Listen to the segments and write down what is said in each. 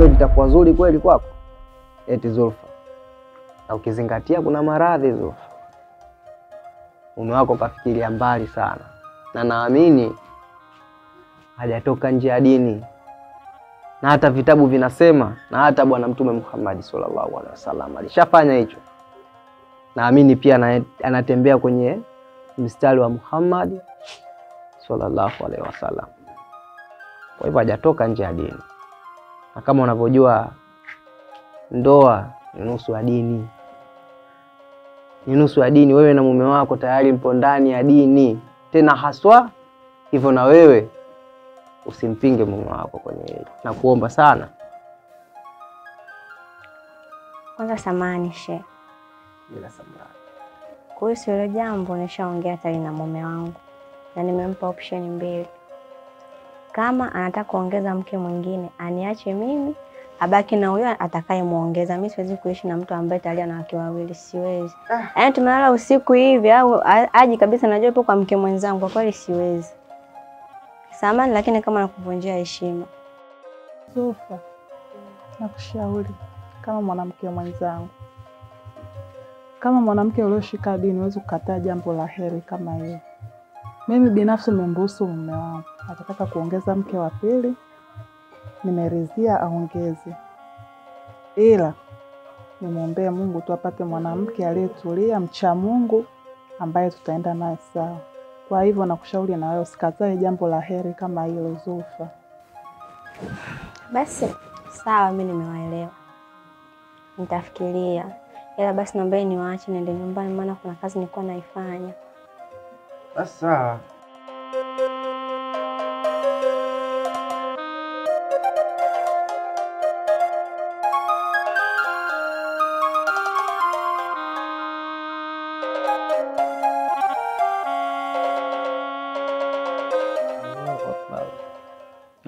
hilo litakuwa zuri kweli kwako? Eti Zulfa. Na ukizingatia kuna maradhi Zulfa. Mume wako kafikiria mbali sana. Na naamini hajatoka nje ya dini. Na hata vitabu vinasema, na hata Bwana Mtume Muhammad sallallahu alaihi wasallam alishafanya hicho. Naamini pia anatembea kwenye mstari wa Muhammad sallallahu alaihi wasallam. Kwa hivyo hajatoka nje ya dini. Na kama unavyojua ndoa ni nusu ya dini. Ni nusu ya dini. Wewe na mume wako tayari mpo ndani ya dini. Tena haswa hivyo, na wewe usimpinge mume wako kwenye hilo. Na kuomba sana. Kwanza samahani shehe. Bila samahani. Kuhusu hilo jambo nishaongea tayari na mume wangu. Na nimempa option mbili. Kama anataka kuongeza mke mwingine, aniache mimi, abaki na huyo atakayemuongeza. Mimi siwezi kuishi na mtu ambaye tayari ana wake wawili, siwezi. Yaani tumelala usiku hivi au aje kabisa najua ipo kwa mke mwenzangu, kwa kweli siwezi. Samahani lakini kama nakuvunjia heshima. Zulfa, nakushauri kama mwanamke mwenzangu. Kama mwanamke ulioshika dini, huwezi kukataa jambo la heri kama hilo. Mimi binafsi nimemruhusu mume wangu. Atataka kuongeza mke wa pili, nimeridhia aongeze. Ila nimwombee Mungu tu apate mwanamke aliyetulia, mcha Mungu, ambaye tutaenda naye sawa. Kwa hivyo nakushauri na wewe usikatae jambo la heri kama hilo Zulfa. Basi sawa, mimi nimewaelewa. Nitafikiria. Ila basi naomba niwaache niende nyumbani, maana kuna kazi nilikuwa naifanya. Sasa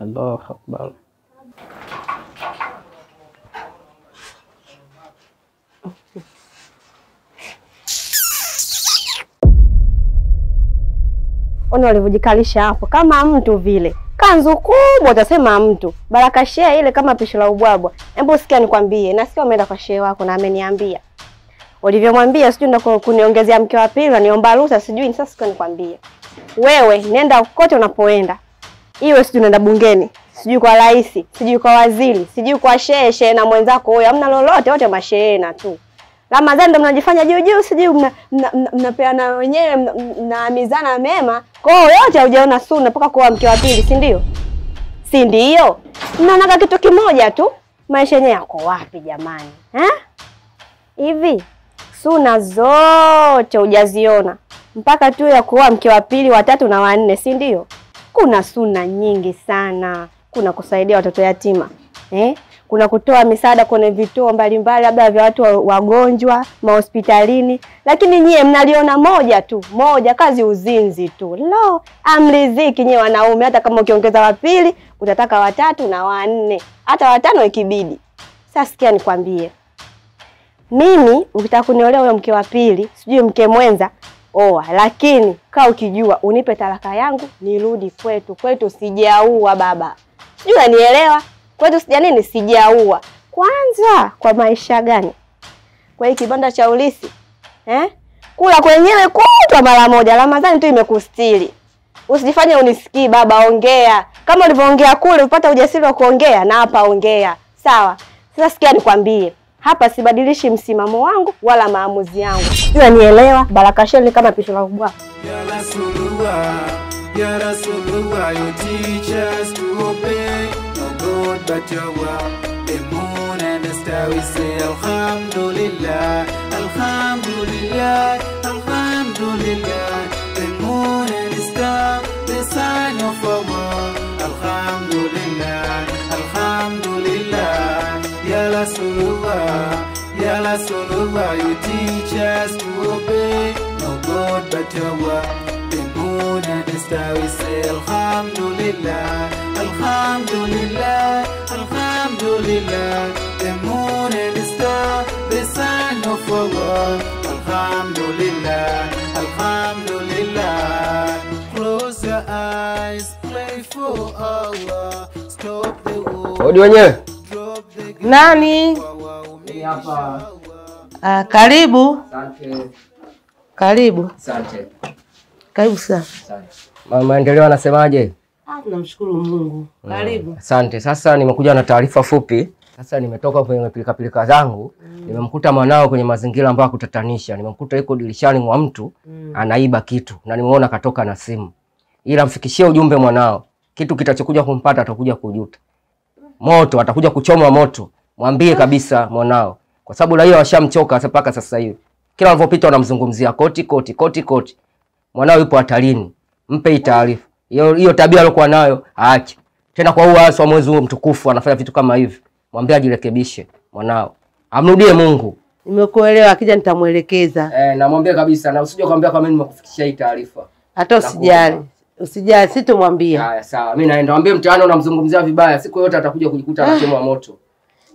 Allahu Akbar. Ona walivyojikalisha hapo kama mtu vile. Kanzu kubwa utasema mtu. Baraka shehe ile kama pishi la ubwabwa. Hebu sikia nikwambie, nasikia umeenda kwa shehe wako na ameniambia. Ulivyomwambia sijui ndio kuniongezea mke wa pili, niomba ruhusa sijui, sasa sikia nikwambie. Wewe nenda kote unapoenda. Iwe sijui unaenda bungeni, sijui kwa rais, sijui kwa waziri, sijui kwa shehe na mwenzako huyo, hamna lolote, wote mashehe na tu. Ramadhani ndo mnajifanya juu juu, sijui mnapeana wenyewe na mizana mema. Kwa hiyo yote hujaona sunna mpaka kwa mke wa pili, si ndio? Si ndio? Mnaona kitu kimoja tu. Maisha yenyewe yako wapi jamani? Hivi sunna zote hujaziona mpaka tu ya kuoa mke wa pili, wa tatu na wa nne, si ndio? Kuna sunna nyingi sana. Kuna kusaidia watoto yatima. Kuna kutoa misaada kwenye vituo mbalimbali labda vya watu wagonjwa, mahospitalini. Lakini nyie mnaliona moja tu, moja, kazi uzinzi tu. Lo, amriziki nyie wanaume, hata kama ukiongeza wa pili, utataka wa tatu na wa nne, hata wa tano ikibidi. Sasa sikia nikwambie. Mimi ukitaka kuniolea huyo mke wa pili, sijui mke mwenza, oa, lakini kaa ukijua unipe talaka yangu nirudi kwetu. Kwetu sijaua baba. Sijui unanielewa? Kwetu sija nini, sijaua. Kwanza kwa maisha gani? Kwa hii kibanda cha ulisi. Kula kwenyewe kutwa mara moja. Ramadhani tu imekustiri. Usijifanye unisikii baba, ongea. Kama ulivyoongea kule upata ujasiri wa kuongea, na hapa ongea. Sawa? Sasa sikia nikwambie. Hapa sibadilishi msimamo wangu wala maamuzi yangu. Sijui nielewa, baraka sheli kama pisho la ubwa. Ya Rasulullah, Ya Rasulullah, you teach us to obey. No God but your word. The moon and the star we say Alhamdulillah, Alhamdulillah, Alhamdulillah. The moon and the star, the sign of our word. Alhamdulillah, Alhamdulillah. Ya Rasulullah, Ya Rasulullah, you teach us to obey. No God but your word. The moon and the star we say Alhamdulillah, Alhamdulillah, Alhamdulillah. The moon and the star, the sign of our word. Alhamdulillah, Alhamdulillah. Close your eyes, pray for Allah. Stop the war. Odi wenyewe. Drop Nani? Hapa. Karibu. Asante. Karibu. Asante. Karibu sana. Asante. Maendeleo anasemaje? Tunamshukuru Mungu. Karibu. Asante. Sasa nimekuja na taarifa fupi. Sasa nimetoka kwenye pilika zangu, nimemkuta mwanao kwenye mazingira ambayo kutatanisha. Nimemkuta yuko dirishani mwa mtu anaiba kitu na nimeona katoka na simu. Ila mfikishie ujumbe mwanao. Kitu kitachokuja kumpata atakuja kujuta. Moto atakuja kuchomwa moto. Mwambie kabisa mwanao. Kwa sababu raia washamchoka mpaka sasa hivi. Kila wanapopita wanamzungumzia koti. Mwanao yupo hatarini. Mpe taarifa. Hiyo tabia aliyokuwa nayo aache. Tena kwa uasi wa mwezi huu mtukufu anafanya vitu kama hivi. Mwambie ajirekebishe mwanao. Amrudie Mungu. Nimekuelewa, akija nitamuelekeza. Na mwambie kabisa na usije kumwambia kama mimi nimekufikishia hii taarifa. Hata usijali. Usijali, sitomwambia. Haya sawa. Mimi naenda. Mwambie mtaani unamzungumzia vibaya. Siku yote atakuja kujikuta anachomwa moto.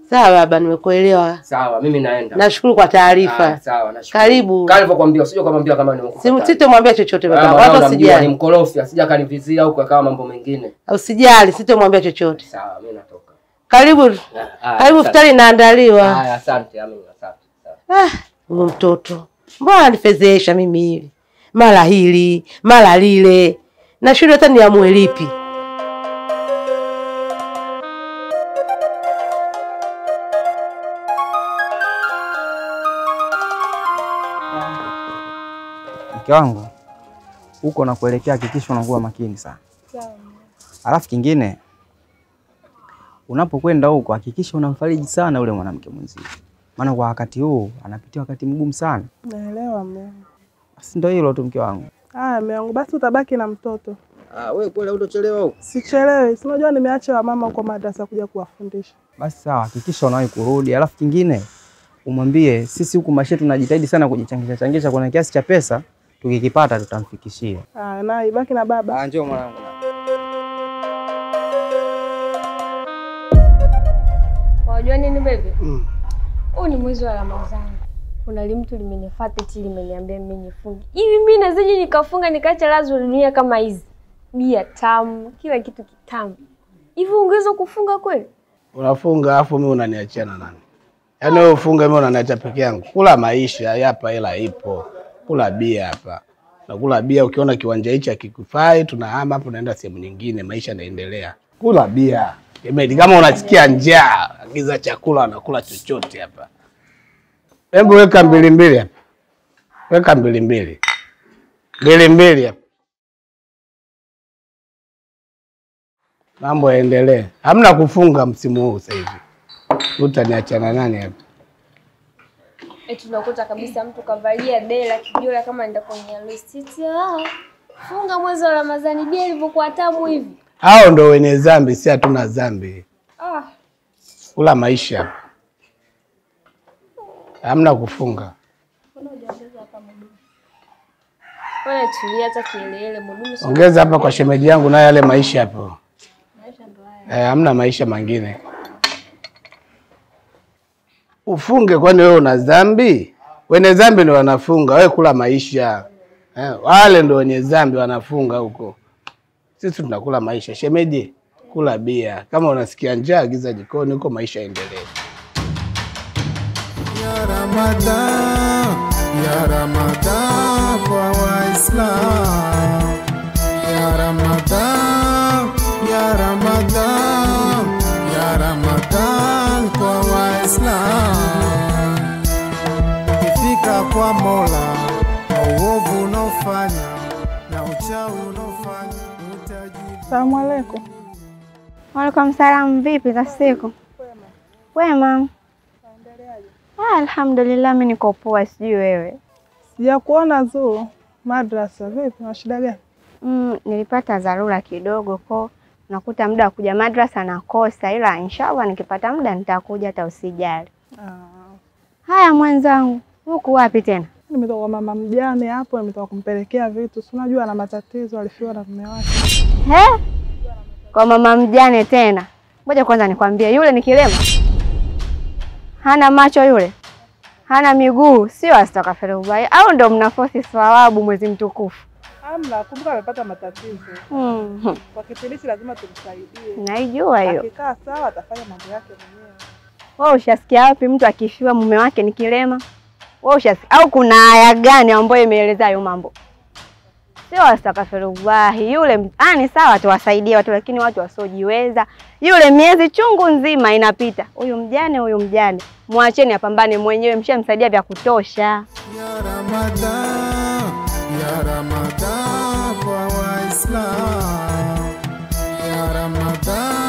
Sawa baba, nimekuelewa. Sawa, mimi naenda. Nashukuru kwa taarifa. Sawa, nashukuru. Karibu. Kalivyokuambia, usije kumwambia kama nimekufuata. Sitomwambia chochote baba. Hata usijali. Ni mkorofi, asija kanivizia huko kama mambo mengine. Usijali, sitomwambia chochote. Sawa, mimi natoka. Karibu. Karibu, futari inaandaliwa. Haya, asante, amina, asante. Huyo mtoto. Mbona anifezesha mimi hivi? Mara hili, mara lile. Na shule hata niamue lipi. Mke wangu, huko na kuelekea hakikisha unakuwa makini sana. Sawa. Alafu kingine, unapokwenda huko hakikisha unamfariji sana ule mwanamke mwenzio. Maana kwa wakati huu anapitia wakati mgumu sana. Naelewa mume. Basi ndio hilo tu mke wangu. Mume wangu, basi utabaki na mtoto. Wewe kweli hutachelewa huko? Sichelewi. Si unajua nimeacha wa mama huko madrasa kuja kuwafundisha. Basi sawa, hakikisha unawahi kurudi. Alafu kingine, umwambie sisi huku Mashe tunajitahidi sana kujichangisha kuna kiasi cha pesa. Tukikipata tutamfikishia. Na ibaki na baba. Njoo mwanangu. Unajua nini baby? Huu ni mwezi wa Ramadhani. Kuna mtu limenifuata eti limeniambia mimi nifunge. Hivi mimi nazaje nikafunga nikaacha lazo dunia kama hizi? Bia tamu, kila kitu kitamu. Hivi ungeweza kufunga kweli? Unafunga afu mimi unaniachia na nani? Yaani wewe ufunga mimi unaniacha peke yangu. Kula maisha hapa, hela ipo. Kula bia hapa. Na kula bia ukiona kiwanja hichi hakikufai, tunahama hapo naenda sehemu nyingine, maisha yanaendelea. Kula bia. Emedi kama unasikia njaa, agiza chakula unakula chochote hapa. Hebu weka 2 hapa. Weka 2. 2 hapa. Mambo yaendelee. Hamna kufunga msimu huu sasa hivi. Utaniachana nani hapa? Tunakuta kabisa mtu kavalia dela kijola kama nenda kwenye harusi. Funga mwezi wa Ramadhani bia ilivyokuwa tamu hivi. Hao ndo wenye dhambi, si hatuna dhambi. Kula maisha. Hamna kufunga. Wewe tulia hata kielele mdumu. Ongeza hapa kwa shemeji yangu na yale maisha hapo. Maisha ndo haya. Hamna maisha mengine. Ufunge kwani wewe una dhambi? Wenye dhambi ndio wanafunga, wewe kula maisha. Wale ndio wenye dhambi wanafunga huko. Sisi tunakula maisha. Shemeji, kula bia. Kama unasikia njaa agiza jikoni huko, maisha endelee. Ya Ramadan, ya Ramadan kwa Waislamu. Ya Ramadan, ya Ramadan, ya Ramadan kwa Waislamu. Ukifika kwa Mola, uovu unaofanya na uchawi unaofanya utajibu. Asalamu alaykum. Wa alaykum salaam, vipi za siku? Wema. Alhamdulillah mimi niko poa, sijui wewe. Sijakuona Zuu. Madrasa vipi? Una shida gani? Nilipata dharura kidogo kwa nakuta muda wa kuja madrasa nakosa, ila inshallah nikipata muda nitakuja, hata usijali. Haya mwenzangu, huku wapi tena? Nimetoka kwa mama mjane hapo, nimetoka kumpelekea vitu. Si unajua ana matatizo, alifiwa na mume wake. Kwa mama mjane tena? Ngoja kwanza nikwambie, yule ni kilema. Hana macho yule. Hana miguu, sio astaghfirullah. Au ndo mnafosi thawabu mwezi mtukufu? Hamna, kumbuka amepata matatizo. Kwa kipindi lazima tumsaidie. Naijua hiyo. Akikaa sawa atafanya mambo yake mwenyewe. Wewe ushasikia wapi mtu akifiwa mume wake ni kilema? Wewe ushasikia au kuna aya gani ambayo imeeleza hayo mambo? Sio astakafirullahi. Yule ni sawa tuwasaidie watu, lakini watu wasiojiweza. Yule miezi chungu nzima inapita. Huyu mjane. Muacheni apambane mwenyewe, mshamsaidia vya kutosha. Ya Ramadan kwa Waislamu. Ya Ramadan.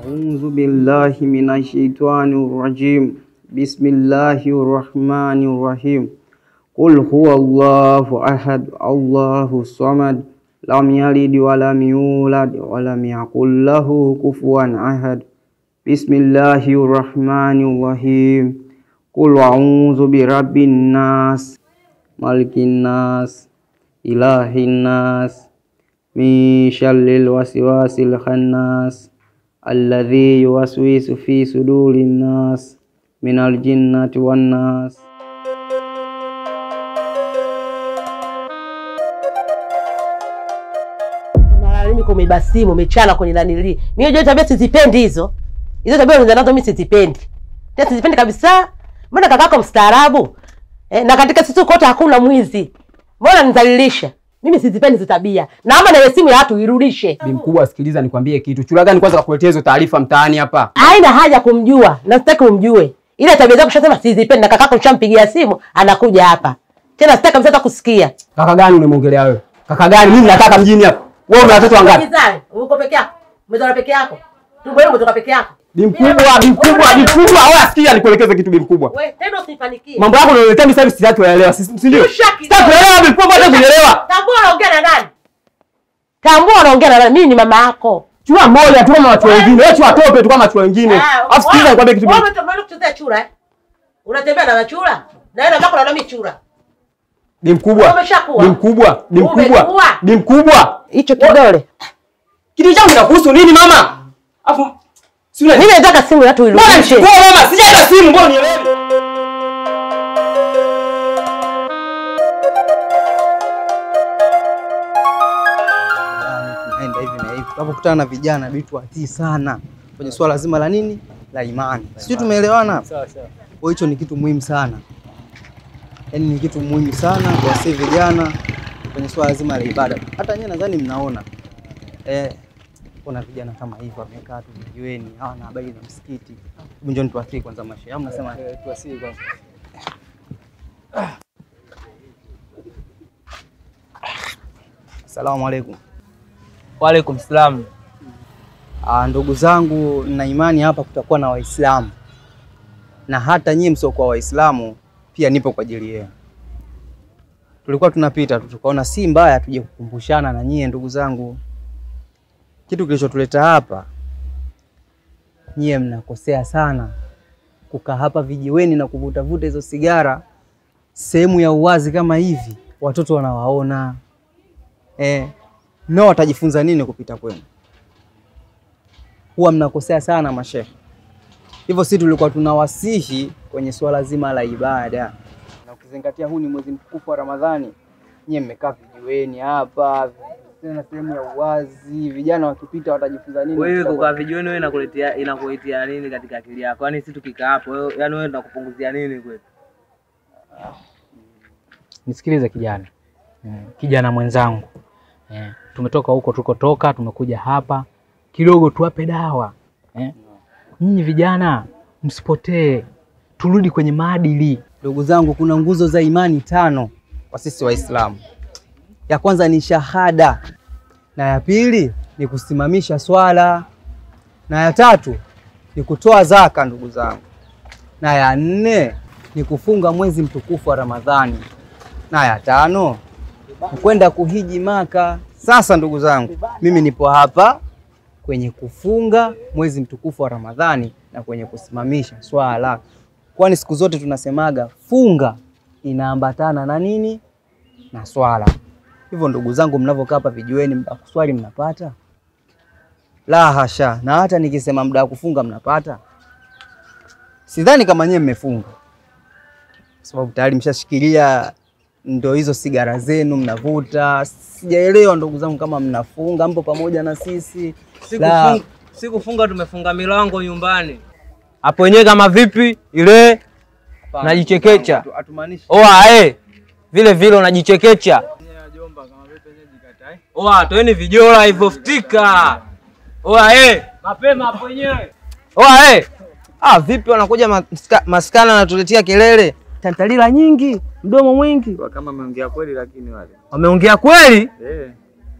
A'udhu billahi minash shaitanir rajim. Bismillahir rahmanir rahim. Qul huwallahu ahad, Allahus samad, lam yalid wa lam yulad wa lam yakul lahu kufuwan ahad. Bismillahir rahmanir rahim. Qul a'udzu birabbin nas, malikin nas, ilahin nas, min syarril waswasil khannas, alladzi yuwaswisu fi sudurin nas, minal jinnati wan nas. Mimi kumeiba simu, umechana kwenye nanili. Mimi hiyo tabia sizipendi hizo. Hizo tabia unazonazo mimi sizipendi. Tena sizipendi kabisa. Mbona kakako mstaarabu? Na katika sisi kote hakuna mwizi. Mbona nizalilisha? Mimi sizipendi hizo tabia. Naomba na ile simu ya watu irudishe. Bi mkubwa, sikiliza nikwambie kitu. Chura gani kwanza kakuletea hizo taarifa mtaani hapa? Haina haja kumjua. Na sitaki umjue. Ile tabia zako ushasema sizipendi, na kakako ushampigia simu anakuja hapa. Tena sitaki kabisa kusikia. Kaka gani unamwongelea wewe? Kaka gani? Mimi nataka mjini hapa. Wewe una watoto wangapi? Uko peke yako? Umetoka peke yako? Tumbo hilo umetoka peke yako? Bi mkubwa. Wewe asikia nikuelekeze kitu bi mkubwa. Wewe tena usifanikie. Mambo yako unaletea mimi sasa sitaki kuelewa. Si ndio? Sitaki kuelewa bi mkubwa, hata kuelewa. Tambua unaongea na nani? Tambua unaongea na nani? Mimi ni mama yako. Chura moja tu kama watu wengine. Wewe chura tope tu kama watu wengine. Alafu sikiliza nikwambie kitu. Wewe umetomana kuchezea chura eh? Unatembea na chura? Na yeye babako na mimi chura. Bi mkubwa. Bi mkubwa. Hicho kidole. Kitu changu kinakuhusu nini mama? Alafu mimi nataka simu ya watu irudishe. Mbona mama, sijata simu, mbona nielewe? Tunaenda hivi na hivi. Tunapokutana na vijana vitu watii sana kwenye swala zima la nini? La imani. Sisi tumeelewana? Sawa. Kwa hicho ni kitu muhimu sana. Yaani ni kitu muhimu sana kwa sisi vijana kwenye swala zima la ibada. Hata nyinyi nadhani mnaona. Kuna vijana kama hivi wamekaa tu vijiweni, hawana habari na msikiti. Hebu njoo tuathiri kwanza maisha. Au mnasema tuathiri kwanza? Asalamu alaykum. Wa alaykum salam. Ndugu zangu, na imani hapa kutakuwa na Waislamu. Na hata nyinyi msiokuwa Waislamu pia nipo kwa ajili yenu. Tulikuwa tunapita tu tukaona si mbaya tuje kukumbushana na nyinyi ndugu zangu. Kitu kilichotuleta hapa, nyie mnakosea sana kukaa hapa vijiweni na kuvuta hizo sigara sehemu ya uwazi kama hivi. Watoto wanawaona. No, watajifunza nini kupita kwenu? Huwa mnakosea sana mashehe. Hivyo sisi tulikuwa tunawasihi kwenye swala zima la ibada. Na ukizingatia huu ni mwezi mtukufu wa Ramadhani, nyie mmekaa vijiweni hapa tena sehemu ya uwazi, vijana wakipita watajifunza nini? Wewe kukaa vijiweni wewe inakuletea nini katika akili yako? Yaani sisi tukikaa hapo wewe, yaani wewe tunakupunguzia nini kwetu? Nisikilize kijana. Kijana mwenzangu. Tumetoka huko tukotoka, tumekuja hapa kidogo tuwape dawa. Nyinyi vijana msipotee. Turudi kwenye maadili. Ndugu zangu, kuna nguzo za imani 5 kwa sisi Waislamu. Ya kwanza ni shahada, na ya pili ni kusimamisha swala, na ya tatu ni kutoa zaka ndugu zangu, na ya 4 ni kufunga mwezi mtukufu wa Ramadhani, na ya 5 ni kwenda kuhiji Maka. Sasa ndugu zangu, mimi nipo hapa kwenye kufunga mwezi mtukufu wa Ramadhani na kwenye kusimamisha swala. Kwani siku zote tunasemaga funga inaambatana na nini? Na swala. Hivyo ndugu zangu, mnavokaa hapa vijiweni muda kuswali mnapata? La hasha. Na hata nikisema muda kufunga mnapata? Sidhani kama nyewe mmefunga. Sababu tayari mshashikilia ndo hizo sigara zenu mnavuta. Sijaelewa ndugu zangu kama mnafunga, mpo pamoja na sisi. Si kufunga, tumefunga milango nyumbani. Hapo wenyewe kama vipi ile najichekecha. Oa vile vile unajichekecha. Oa toeni vijola hivyo ftika. Oa mapema hapo wenyewe. Oa vipi wanakuja maskana anatuletea kelele. Tantalila nyingi, mdomo mwingi. Kwa kama ameongea kweli lakini wale. Wameongea kweli?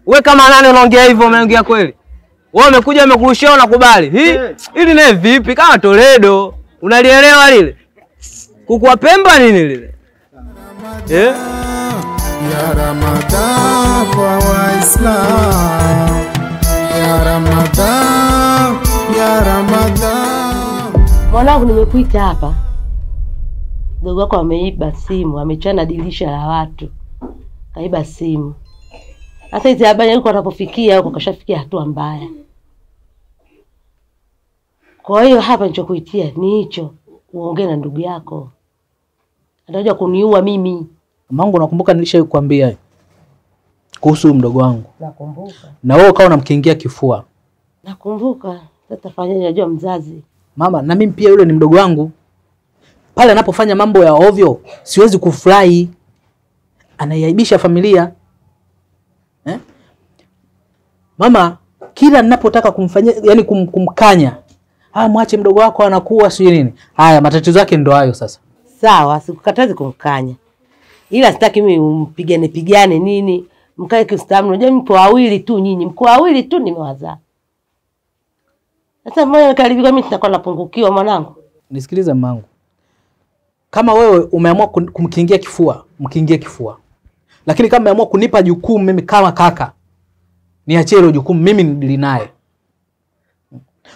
Wewe kama nani unaongea hivyo umeongea kweli? Wewe umekuja umekurushia unakubali. Hili naye vipi kama Toledo? Unalielewa lile? Kuku wa Pemba nini lile? Ya Ramadhan kwa Waislamu. Ya Ramadhan, ya Ramadhan. Mwanangu nimekuita hapa. Dogo wako ameiba simu, amechana dirisha la watu. Kaiba simu. Hata hizi habari yuko anapofikia huko kashafikia hatua mbaya. Kwa hiyo hapa nilichokuitia ni hicho, uongee na ndugu yako. Anataka kuniua mimi. Mamangu, nakumbuka nilishakwambia kuhusu mdogo wangu. Nakumbuka. Na wewe ukawa unamkingia kifua. Nakumbuka. Sasa fanyaje, najua mzazi. Mama, na mimi pia yule ni mdogo wangu. Pale anapofanya mambo ya ovyo, siwezi kufurahi. Anaiaibisha familia. Mama, kila ninapotaka kumfanyia, yani kumkanya, mwache mdogo wako anakuwa si nini. Haya, matatizo yake ndo hayo sasa. Sawa, sikukatazi kumkanya. Ila sitaki mimi pigane nini, mkae kistamu. Unajua mko wawili tu nyinyi, mko wawili tu nimewazaa. Sasa mbona karibu mimi nitakuwa napungukiwa mwanangu? Nisikilize mamangu. Kama wewe umeamua kumkingia kifua, mkingie kifua. Lakini kama umeamua kunipa jukumu mimi kama kaka, niachie hilo jukumu mimi nidili naye.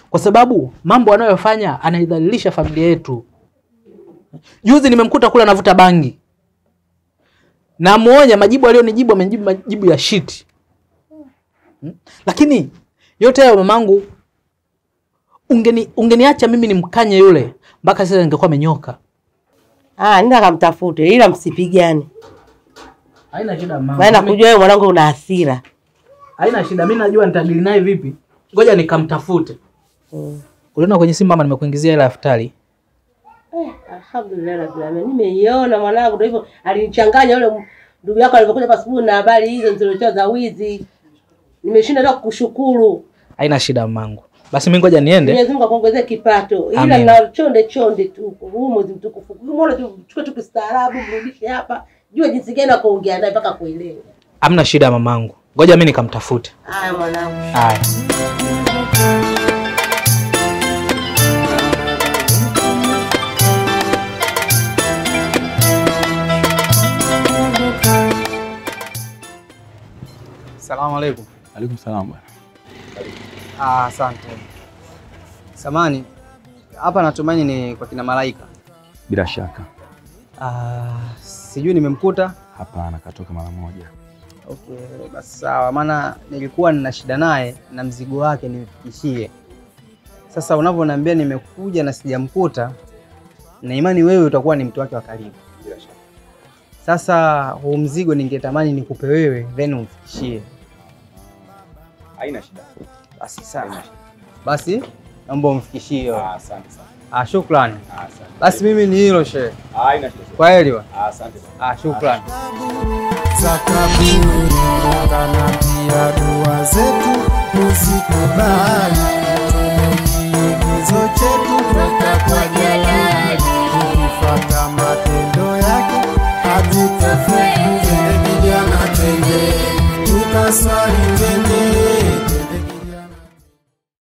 Kwa sababu mambo anayofanya anaidhalilisha familia yetu. Juzi nimemkuta kula anavuta bangi. Na muonya majibu alionijibu amenijibu majibu ya shit. Lakini yote hayo mamangu, ungeniacha mimi nimkanye yule mpaka sasa ningekuwa amenyoka. Nenda kamtafute ila msipigane. Haina shida mama. Maana kujua wewe mwanangu una hasira. Haina shida, mimi najua nitadili naye vipi. Ngoja nikamtafute. Uliona kwenye simu mama nimekuingizia ile iftari. Alhamdulillah rabbil alamin. Nimeiona mwanangu ndio hivyo alinichanganya yule ndugu yako alipokuja asubuhi na habari hizo nilizotoa za wizi. Nimeshinda hata kukushukuru. Haina shida mamangu. Basi mimi ngoja niende. Mwenyezi Mungu akuongezee kipato. Ila na chonde tu. Huu mwezi mtukufu. Umeona tu chukue tu kistaarabu mrudishe hapa. Jua jinsi gani na kuongea naye mpaka kuelewa. Hamna shida mamangu. Ngoja mimi nikamtafute. Haya mwanangu. Haya. Asalamu alaykum. Alaykum salaam bwana. Asante. Samani, hapa natumaini ni kwa kina Malaika. Bila shaka. Sijui nimemkuta? Hapana, katoka mara moja. Okay, basi sawa. Maana nilikuwa nina shida naye na mzigo wake nimfikishie. Sasa unavyoniambia nimekuja na sijamkuta, na imani wewe utakuwa ni mtu wake wa karibu. Bila shaka. Sasa huu mzigo ningetamani nikupe wewe then umfikishie. Haina shida. Basi sawa. Basi naomba umfikishie. Asante sana. Shukrani. Asante. Basi mimi ni hilo shehe. Haina shida. Kwaheri bwana. Asante. Shukrani. Zakaburi kana pia dua zetu usikubali. Kiigizo chetu toka kwa Jalali. Tukifuata matendo yake hatutafuzu. Vijana tende tukaswali